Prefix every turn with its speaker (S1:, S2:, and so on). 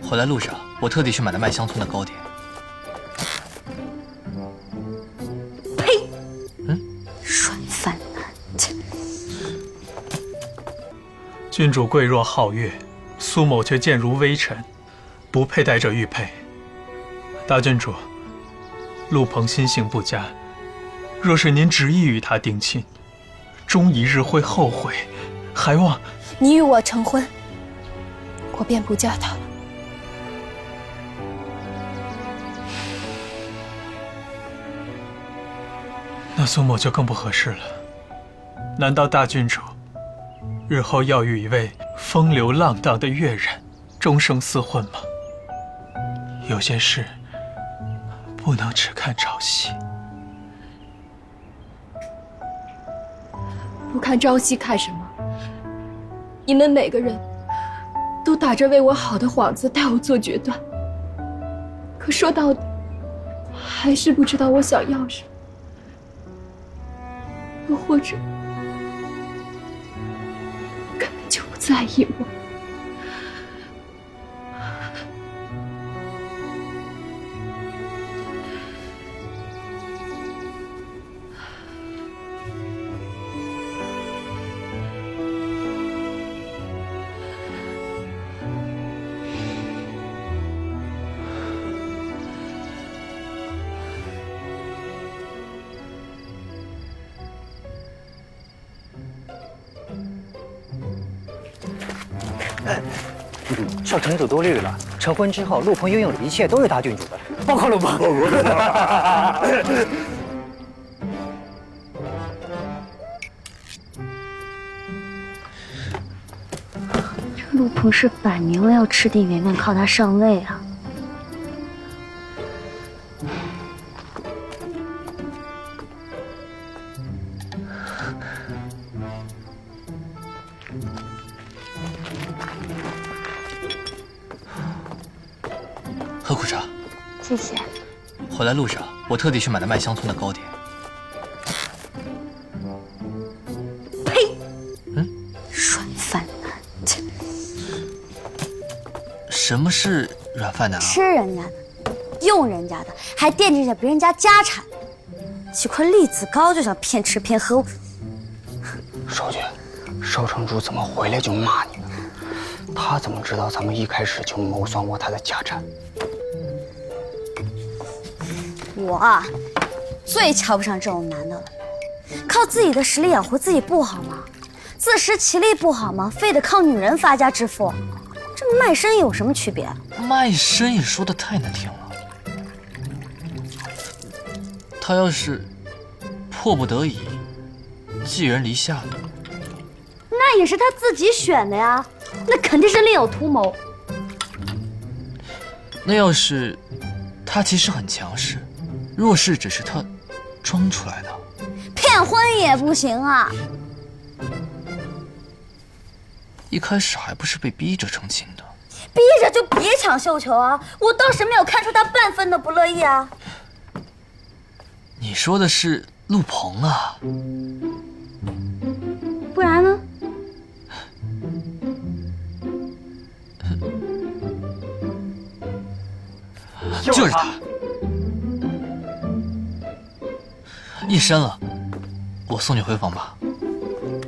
S1: 回来路上，我特地去买了麦香村的糕点。
S2: 呸！
S1: 嗯，
S2: 软饭男。
S3: 君主贵若皓月，苏某却贱如微尘，不配戴这玉佩。大郡主，陆鹏心性不佳，若是您执意与他定亲，终一日会后悔，还望
S4: 你与我成婚，我便不嫁他了。
S3: 那苏某就更不合适了。难道大郡主日后要与一位风流浪荡的越人终生厮混吗？有些事不能只看朝夕。
S4: 不看朝夕看什么？你们每个人都打着为我好的幌子带我做决断，可说到底，还是不知道我想要什么，又或者根本就不在意我。
S5: 少城主多虑了。成婚之后，陆鹏拥有的一切都是大郡主的，包括陆鹏。
S2: 陆鹏是摆明了要吃定圆圆，靠他上位啊！
S1: 喝苦茶。
S2: 谢谢。
S1: 回来路上，我特地去买了麦香村的糕点。
S2: 呸！
S1: 嗯，
S2: 软饭男。
S1: 什么是软饭男啊？
S2: 吃人家的，用人家的，还惦记着别人家家产，几块栗子糕就想骗吃骗喝。
S5: 少君，少城主怎么回来就骂你呢？他怎么知道咱们一开始就谋算过他的家产？
S2: 我啊，最瞧不上这种男的了。靠自己的实力养活自己不好吗？自食其力不好吗？非得靠女人发家致富，这卖身有什么区别？
S1: 卖身也说的太难听了。他要是迫不得已寄人篱下的，
S2: 那也是他自己选的呀，那肯定是另有图谋。
S1: 那要是他其实很强势，弱势只是他装出来的，
S2: 骗婚也不行啊！
S1: 一开始还不是被逼着成亲的。
S2: 逼着就别抢绣球啊！我倒是没有看出他半分的不乐意啊。
S1: 你说的是陆鹏啊？
S2: 不然呢？
S1: 就是他。夜深了，我送你回房吧。